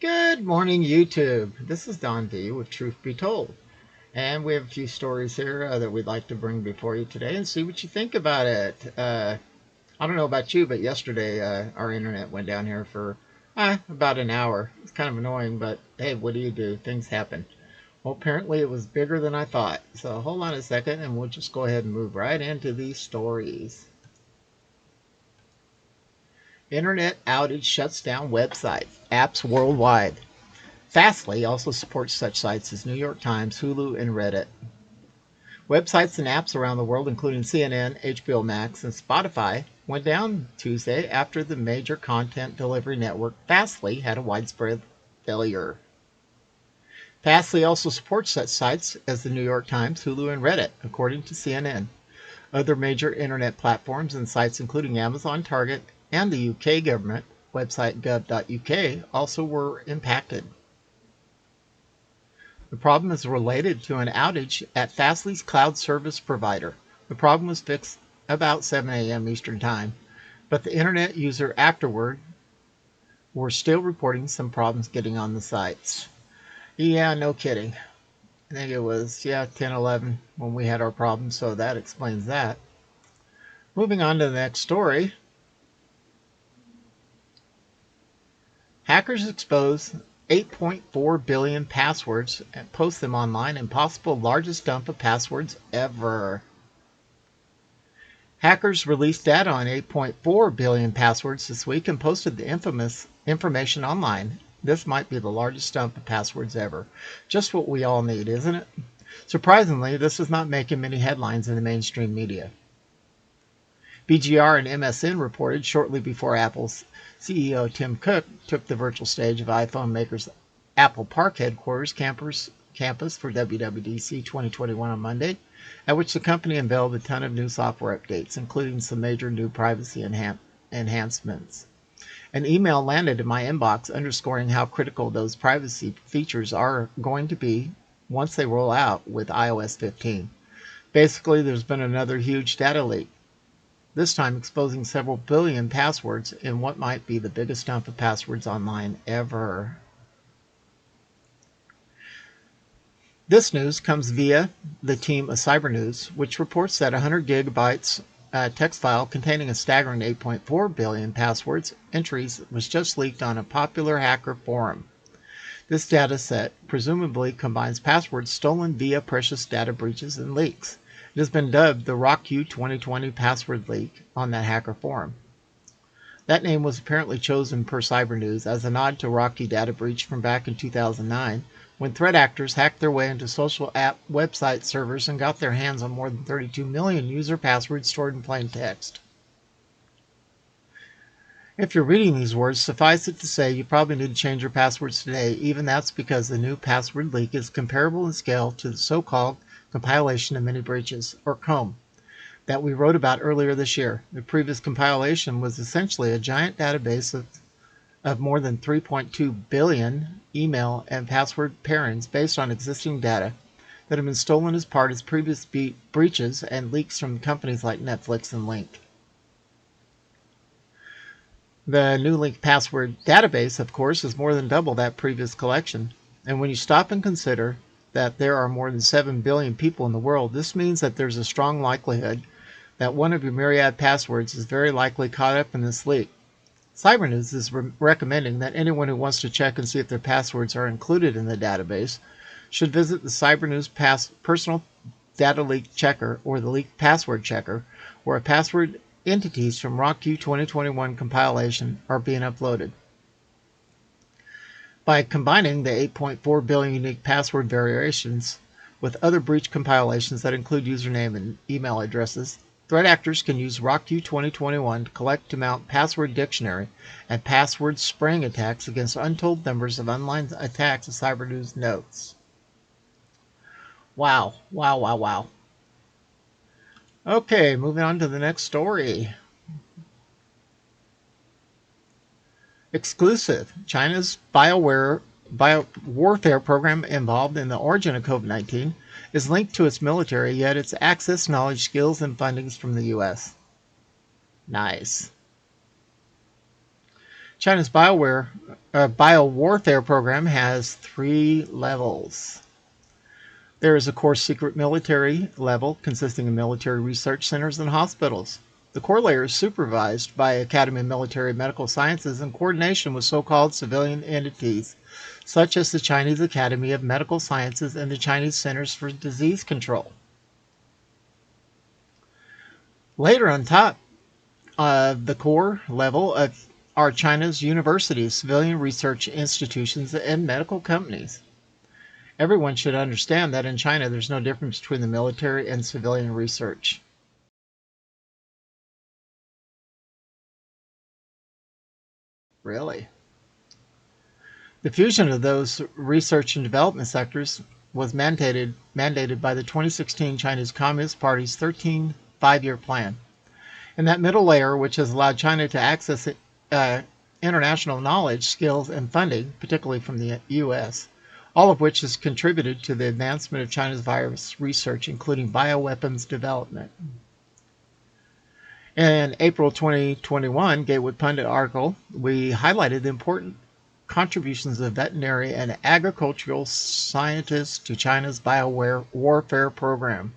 Good morning, YouTube. This is Don D with Truth Be Told. And we have a few stories here that we'd like to bring before you today and see what you think about it. I don't know about you, but yesterday our internet went down here for about an hour. It's kind of annoying, but hey, what do you do? Things happen. Well, apparently it was bigger than I thought. So hold on a second and we'll just go ahead and move right into these stories. Internet outage shuts down websites, apps worldwide. Fastly also supports such sites as New York Times, Hulu, and Reddit. Websites and apps around the world, including CNN, HBO Max, and Spotify, went down Tuesday after the major content delivery network Fastly had a widespread failure. Fastly also supports such sites as the New York Times, Hulu, and Reddit, according to CNN. Other major internet platforms and sites, including Amazon, Target, and the UK government website gov.uk, also were impacted. The problem is related to an outage at Fastly's cloud service provider. The problem was fixed about 7 a.m. Eastern Time, but the internet user afterward were still reporting some problems getting on the sites. Yeah, no kidding. I think it was, 10, 11 when we had our problem, so that explains that. Moving on to the next story. Hackers expose 8.4 billion passwords and post them online in possible largest dump of passwords ever. Hackers released data on 8.4 billion passwords this week and posted the infamous information online. This might be the largest dump of passwords ever. Just what we all need, isn't it? Surprisingly, this is not making many headlines in the mainstream media. BGR and MSN reported shortly before Apple's CEO Tim Cook took the virtual stage of iPhone makers Apple Park headquarters campus for WWDC 2021 on Monday, at which the company unveiled a ton of new software updates, including some major new privacy enhancements. An email landed in my inbox underscoring how critical those privacy features are going to be once they roll out with iOS 15. Basically, there's been another huge data leak, this time exposing several billion passwords in what might be the biggest dump of passwords online ever. This news comes via the team of Cyber News, which reports that 100 gigabytes text file containing a staggering 8.4 billion passwords entries was just leaked on a popular hacker forum. This data set presumably combines passwords stolen via precious data breaches and leaks. It has been dubbed the RockU 2020 password leak on that hacker forum. That name was apparently chosen per Cyber News as a nod to Rocky data breach from back in 2009, when threat actors hacked their way into social app website servers and got their hands on more than 32 million user passwords stored in plain text. If you're reading these words, suffice it to say you probably need to change your passwords today. Even that's because the new password leak is comparable in scale to the so-called compilation of mini breaches, or COMB, that we wrote about earlier this year. The previous compilation was essentially a giant database of more than 3.2 billion email and password pairings based on existing data that have been stolen as part of previous breaches and leaks from companies like Netflix and Link. The new linked password database, of course, is more than double that previous collection. And when you stop and consider that there are more than 7 billion people in the world, this means that there's a strong likelihood that one of your myriad passwords is very likely caught up in this leak. Cyber News is recommending that anyone who wants to check and see if their passwords are included in the database should visit the Cyber News Personal Data Leak Checker or the Leak Password Checker, where password entities from RockU 2021 compilation are being uploaded. By combining the 8.4 billion unique password variations with other breach compilations that include username and email addresses, threat actors can use RockU 2021 to collect to mount password dictionary and password spraying attacks against untold numbers of online attacks, as Cyber News notes. Wow, wow, wow, wow. Okay, moving on to the next story. Exclusive. China's biowarfare program involved in the origin of COVID-19 is linked to its military, yet its access, knowledge, skills, and fundings from the U.S. Nice. China's biowarfare program has 3 levels. There is a core secret military level consisting of military research centers and hospitals. The core layer is supervised by Academy of Military Medical Sciences in coordination with so-called civilian entities, such as the Chinese Academy of Medical Sciences and the Chinese Centers for Disease Control. Later on top of the core level are China's universities, civilian research institutions, and medical companies. Everyone should understand that in China there's no difference between the military and civilian research. Really? The fusion of those research and development sectors was mandated by the 2016 Chinese Communist Party's 13 five-year plan. And that middle layer, which has allowed China to access uh, international knowledge, skills, and funding, particularly from the U.S., all of which has contributed to the advancement of China's virus research, including bioweapons development. In April 2021 Gateway Pundit article, we highlighted the important contributions of veterinary and agricultural scientists to China's biowarfare program.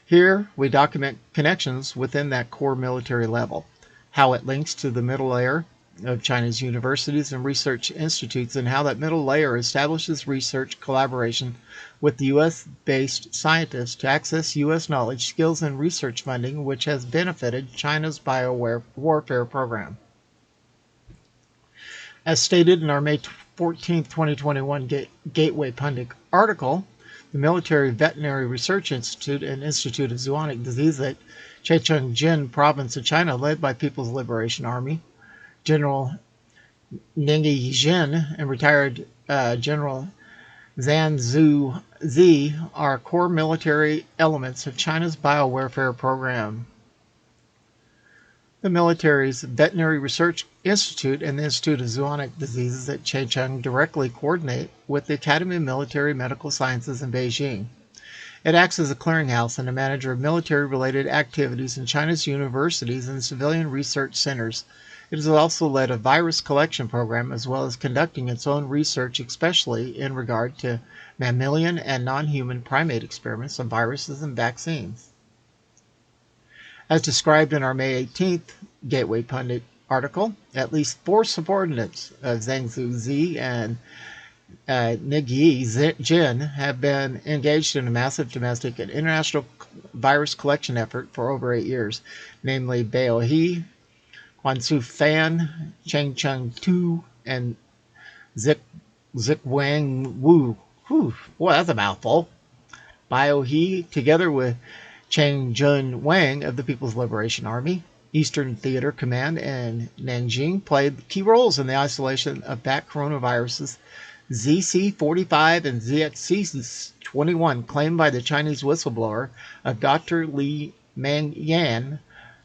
Here, we document connections within that core military level, how it links to the middle layer of China's universities and research institutes, and how that middle layer establishes research collaboration with the U.S.-based scientists to access U.S. knowledge, skills, and research funding, which has benefited China's biowarfare program. As stated in our May 14, 2021 Gateway Pundit article, the Military Veterinary Research Institute and Institute of Zoonotic Disease at Zhejiang Province of China, led by People's Liberation Army, General Ningyi Jin and retired General Zhan Zi, are core military elements of China's biowarfare program. The military's Veterinary Research Institute and the Institute of Zoonotic Diseases at Zhejiang directly coordinate with the Academy of Military Medical Sciences in Beijing. It acts as a clearinghouse and a manager of military-related activities in China's universities and civilian research centers. It has also led a virus collection program as well as conducting its own research, especially in regard to mammalian and non-human primate experiments on viruses and vaccines. As described in our May 18th Gateway Pundit article, at least 4 subordinates of Zhang Zi and Ningyi Jin have been engaged in a massive domestic and international virus collection effort for over 8 years, namely Bao He, Huansu Fan, Cheng Chung Tu, and Zikwang Wu. Whew, boy, that's a mouthful. Bao He, together with Cheng Jun Wang of the People's Liberation Army, Eastern Theater Command, and Nanjing played key roles in the isolation of bat coronaviruses ZC45 and ZXC21, claimed by the Chinese whistleblower of Dr. Li Mengyan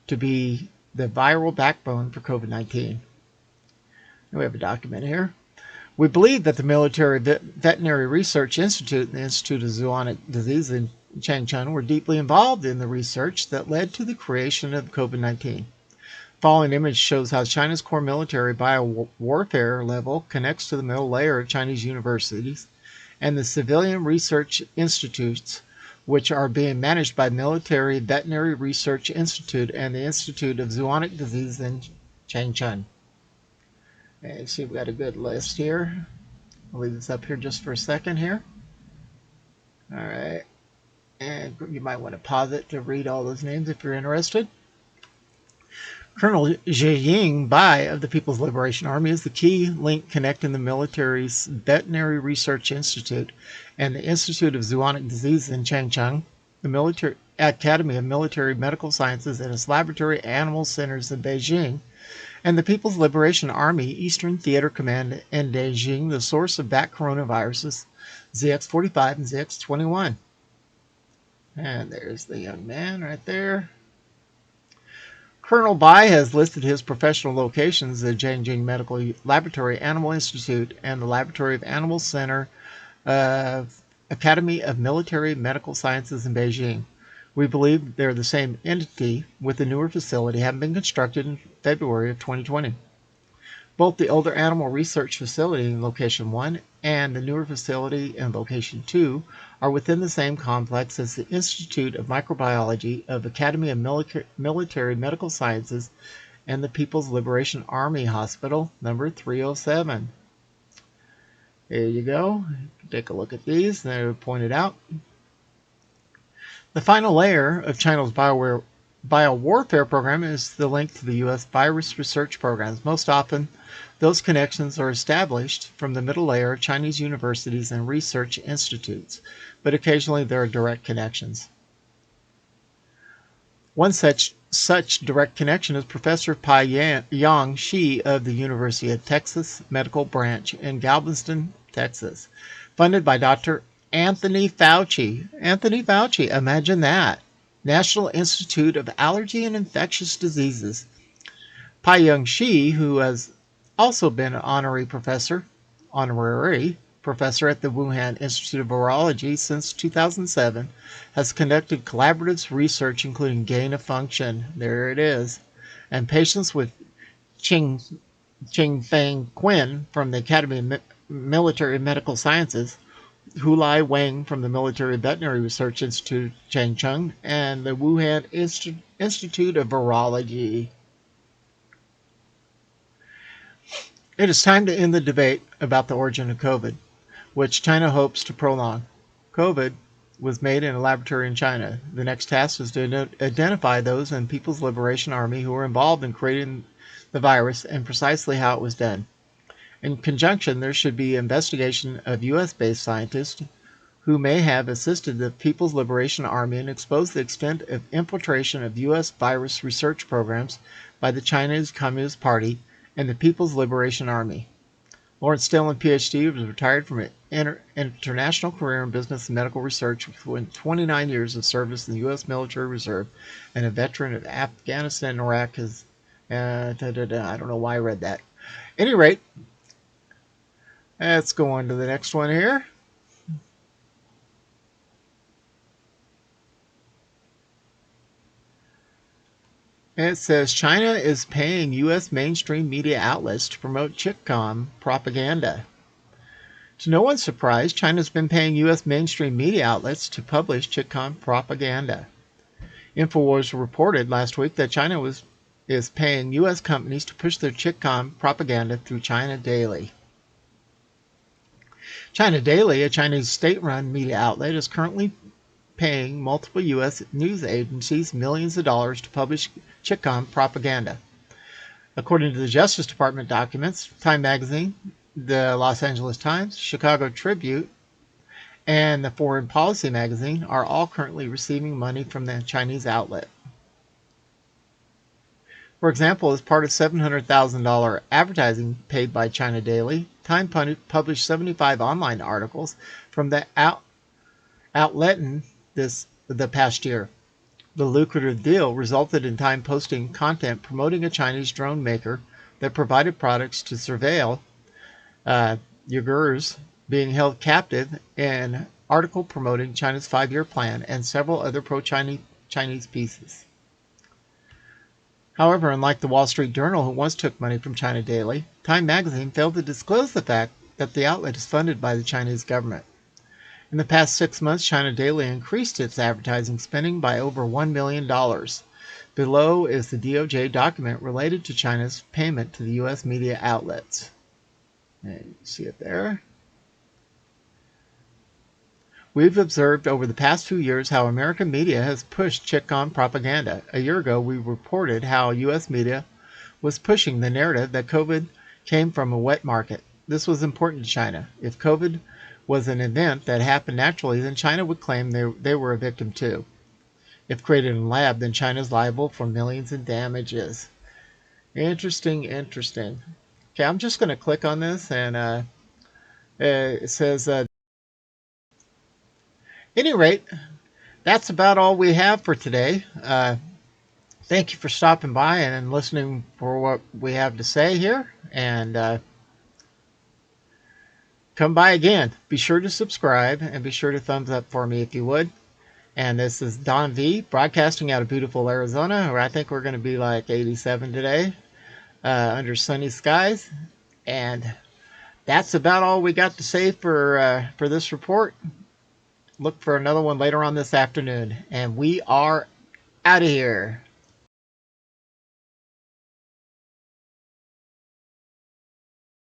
to be the viral backbone for COVID-19. We have a document here. We believe that the Military Veterinary Research Institute and the Institute of Zoonotic Disease in Changchun were deeply involved in the research that led to the creation of COVID-19. The following image shows how China's core military biowarfare level connects to the middle layer of Chinese universities and the civilian research institutes, which are being managed by Military Veterinary Research Institute and the Institute of Zoonotic Disease in Changchun. And see, we've got a good list here. I'll leave this up here just for a second here. All right. And you might want to pause it to read all those names if you're interested. Colonel Zhiying Bai of the People's Liberation Army is the key link connecting the military's Veterinary Research Institute and the Institute of Zoonotic Disease in Changchun, the Military Academy of Military Medical Sciences and its laboratory animal centers in Beijing, and the People's Liberation Army Eastern Theater Command in Beijing, the source of bat coronaviruses ZX45 and ZX21. And there's the young man right there. Colonel Bai has listed his professional locations: the Jianjing Medical Laboratory Animal Institute and the Laboratory of Animal Center of Academy of Military Medical Sciences in Beijing. We believe they're the same entity, with the newer facility having been constructed in February of 2020. Both the older animal research facility in Location 1 and the newer facility in Location 2 are within the same complex as the Institute of Microbiology of Academy of Military Medical Sciences and the People's Liberation Army Hospital, number 307. There you go. Take a look at these. They're pointed out. The final layer of China's biowarfare program is the link to the U.S. virus research programs. Most often, those connections are established from the middle layer of Chinese universities and research institutes, but occasionally there are direct connections. One such direct connection is Professor Pai-Yang Shi of the University of Texas Medical Branch in Galveston, Texas, funded by Dr. Anthony Fauci. Anthony Fauci, imagine that. National Institute of Allergy and Infectious Diseases. Pai-Yang Shi, who has also been an honorary professor at the Wuhan Institute of Virology since 2007, has conducted collaborative research including gain of function, there it is, and patients with Ching-Fang Quinn from the Academy of Military Medical Sciences, Hulai Wang from the Military Veterinary Research Institute, Changchun, and the Wuhan Institute of Virology. It is time to end the debate about the origin of COVID, which China hopes to prolong. COVID was made in a laboratory in China. The next task is to identify those in People's Liberation Army who were involved in creating the virus and precisely how it was done. In conjunction, there should be investigation of U.S.-based scientists who may have assisted the People's Liberation Army and exposed the extent of infiltration of U.S. virus research programs by the Chinese Communist Party and the People's Liberation Army. Lawrence Dillon, Ph.D., was retired from an international career in business and medical research with 29 years of service in the U.S. Military Reserve and a veteran of Afghanistan and Iraq. I don't know why I read that. At any rate, let's go on to the next one here. It says China is paying U.S. mainstream media outlets to promote Chitcom propaganda. To no one's surprise, China's been paying U.S. mainstream media outlets to publish Chitcom propaganda. InfoWars reported last week that China is paying U.S. companies to push their Chitcom propaganda through China Daily. China Daily, a Chinese state-run media outlet, is currently paying multiple U.S. news agencies millions of dollars to publish Chitcom propaganda. According to the Justice Department documents, Time Magazine, the Los Angeles Times, Chicago Tribune, and the Foreign Policy Magazine are all currently receiving money from the Chinese outlet. For example, as part of $700,000 advertising paid by China Daily, Time published 75 online articles from the outlet in the past year. The lucrative deal resulted in Time posting content promoting a Chinese drone maker that provided products to surveil Uyghurs being held captive, an article promoting China's 5-year plan, and several other pro-Chinese pieces. However, unlike the Wall Street Journal, who once took money from China Daily, Time Magazine failed to disclose the fact that the outlet is funded by the Chinese government. In the past 6 months, China Daily increased its advertising spending by over $1 million. Below is the DOJ document related to China's payment to the U.S. media outlets. And you see it there. We've observed over the past few years how American media has pushed Chitcom propaganda. A year ago, we reported how U.S. media was pushing the narrative that COVID came from a wet market. This was important to China. If COVID was an event that happened naturally, then China would claim they were a victim too. If created in a lab, then China is liable for millions in damages. Interesting. Okay, I'm just going to click on this, and it says, at any rate, that's about all we have for today. Thank you for stopping by and listening for what we have to say here. And come by again. Be sure to subscribe and be sure to thumbs up for me if you would. And this is Don V, broadcasting out of beautiful Arizona, where I think we're going to be like 87 today. under sunny skies. And that's about all we got to say for this report. Look for another one later on this afternoon. And we are out of here.